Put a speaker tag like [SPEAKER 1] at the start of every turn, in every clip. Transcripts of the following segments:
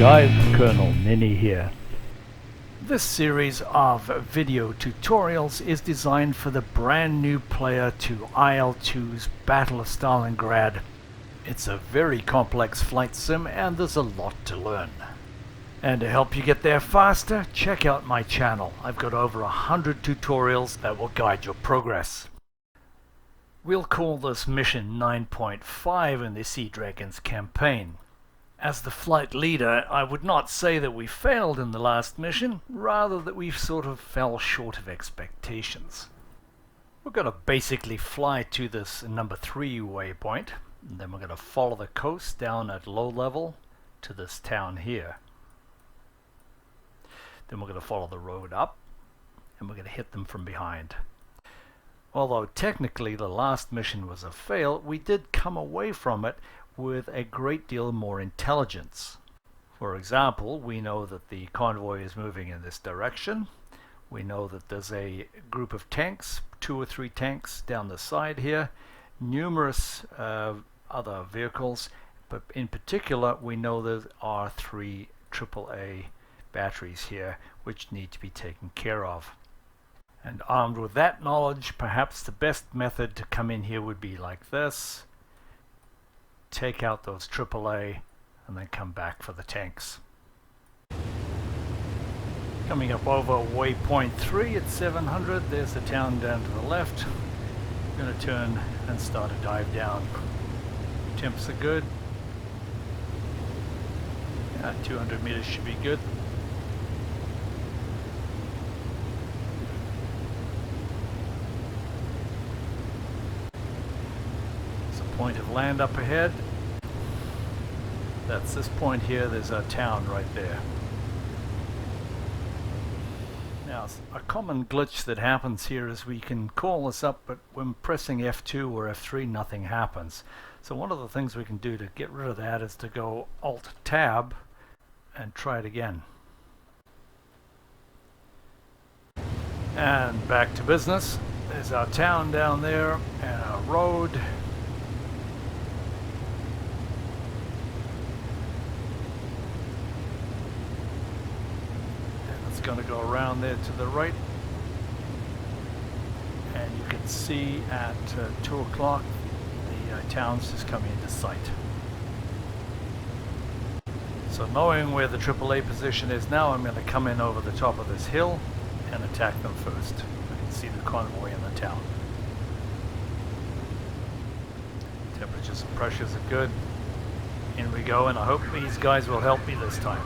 [SPEAKER 1] Dive Colonel Ninny here. This series of video tutorials is designed for the brand new player to IL-2's Battle of Stalingrad. It's a very complex flight sim and there's a lot to learn. And to help you get there faster, check out my channel. I've got over 100 tutorials that will guide your progress. We'll call this mission 9.5 in the Sea Dragons campaign. As the flight leader, I would not say that we failed in the last mission, rather that we sort of fell short of expectations. We're going to basically fly to this number 3 waypoint, and then we're going to follow the coast down at low level to this town here. Then we're going to follow the road up, and we're going to hit them from behind. Although technically the last mission was a fail, we did come away from it with a great deal more intelligence. For example, we know that the convoy is moving in this direction. We know that there's a group of tanks, 2 or 3 tanks down the side here, numerous other vehicles, but in particular we know there are 3 AAA batteries here which need to be taken care of. And armed with that knowledge, perhaps the best method to come in here would be like this. Take out those AAA and then come back for the tanks. Coming up over waypoint 3 at 700, there's the town down to the left. I'm going to turn and start a dive down. Temps are good. 200 meters should be good. Point of land up ahead. That's this point here. There's our town right there. Now, a common glitch that happens here is we can call this up, but when pressing F2 or F3 nothing happens. So one of the things we can do to get rid of that is to go Alt Tab and try it again. And back to business. There's our town down there and our road. Going to go around there to the right, and you can see at 2 o'clock the town's just coming into sight. So knowing where the AAA position is now, I'm going to come in over the top of this hill and attack them first. I can see the convoy in the town. Temperatures and pressures are good. In we go, and I hope these guys will help me this time.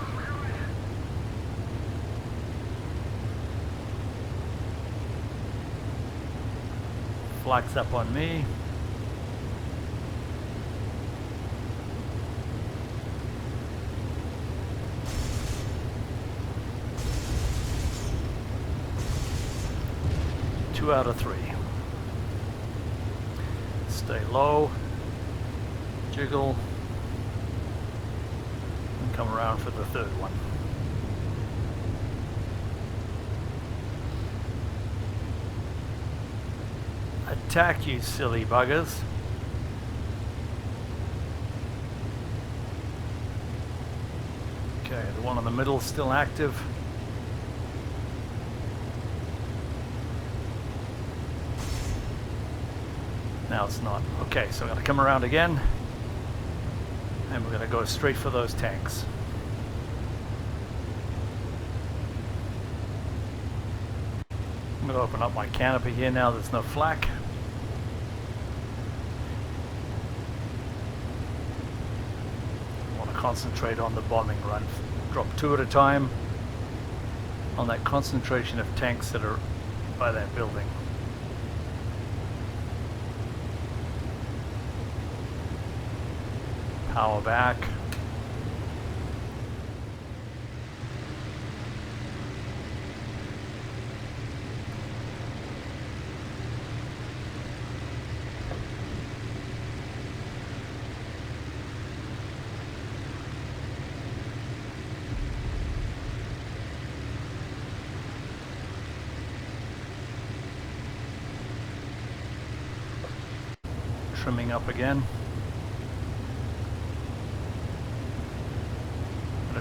[SPEAKER 1] Flak's up on me. Two out of 3. Stay low. Jiggle. And come around for the 3rd one. Attack, you silly buggers. Okay, the one in the middle is still active. Now it's not. Okay, so I'm going to come around again. And we're going to go straight for those tanks. I'm going to open up my canopy here now. There's no flak. I want to concentrate on the bombing run. Drop 2 at a time on that concentration of tanks that are by that building. Power back. Trimming up again.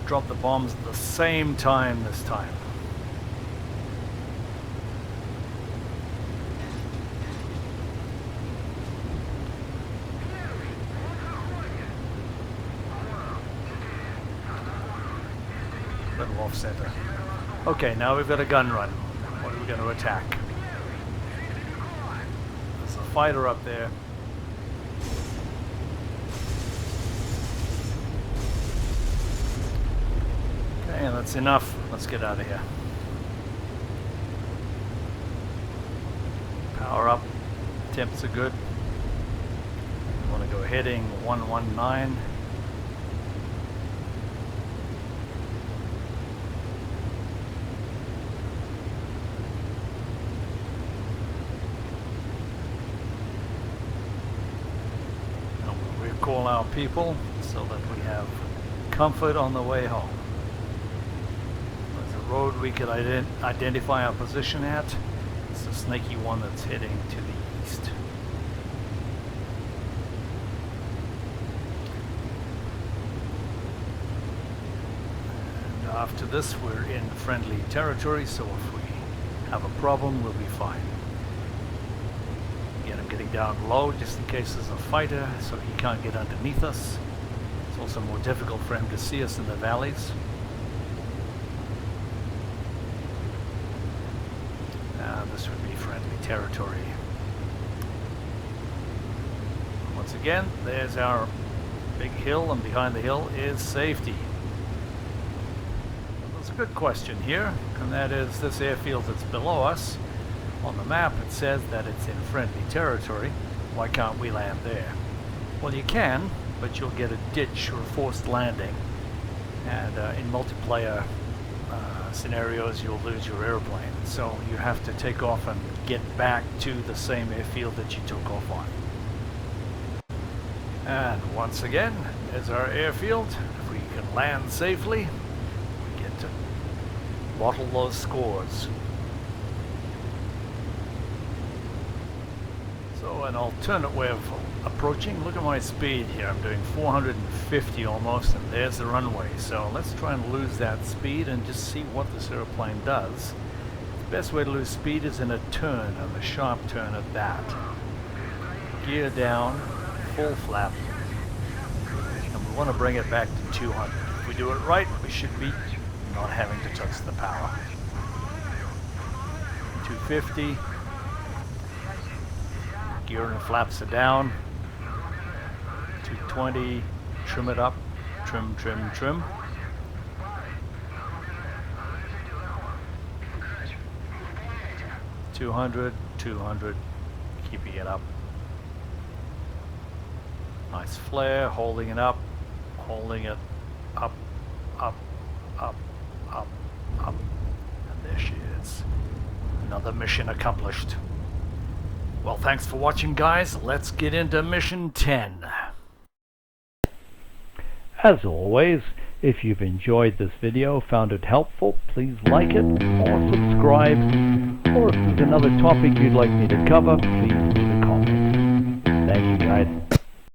[SPEAKER 1] drop the bombs at the same time this time. Little off center. Okay, now we've got a gun run. What are we going to attack? There's a fighter up there. Okay, that's enough. Let's get out of here. Power up. Temps are good. We want to go heading 119. Call our people so that we have comfort on the way home. There's a road we could identify our position at. It's a snaky one that's heading to the east. And after this we're in friendly territory, so if we have a problem we'll be fine. Getting down low just in case there's a fighter so he can't get underneath us. It's also more difficult for him to see us in the valleys. This would be friendly territory. Once again, there's our big hill, and behind the hill is safety. There's a good question here, and that is this airfield that's below us. On the map it says that it's in friendly territory. Why can't we land there? Well, you can, but you'll get a ditch or a forced landing. And in multiplayer scenarios you'll lose your airplane. So you have to take off and get back to the same airfield that you took off on. And once again, there's our airfield. If we can land safely, we get to bottle those scores. So an alternate way of approaching, look at my speed here, I'm doing 450 almost, and there's the runway. So let's try and lose that speed and just see what this airplane does. The best way to lose speed is in a turn, and a sharp turn at that. Gear down, full flap, and we want to bring it back to 200. If we do it right, we should be not having to touch the power. 250. Gear and flaps are down. 220, trim it up, trim, trim, trim. $200, 200, keeping it up. Nice flare, holding it up, holding it up, up, up, up, up. And there she is. Another mission accomplished. Well, thanks for watching, guys. Let's get into mission 10. As always, if you've enjoyed this video, found it helpful, please like it or subscribe. Or if there's another topic you'd like me to cover, please leave a comment. Thank you, guys.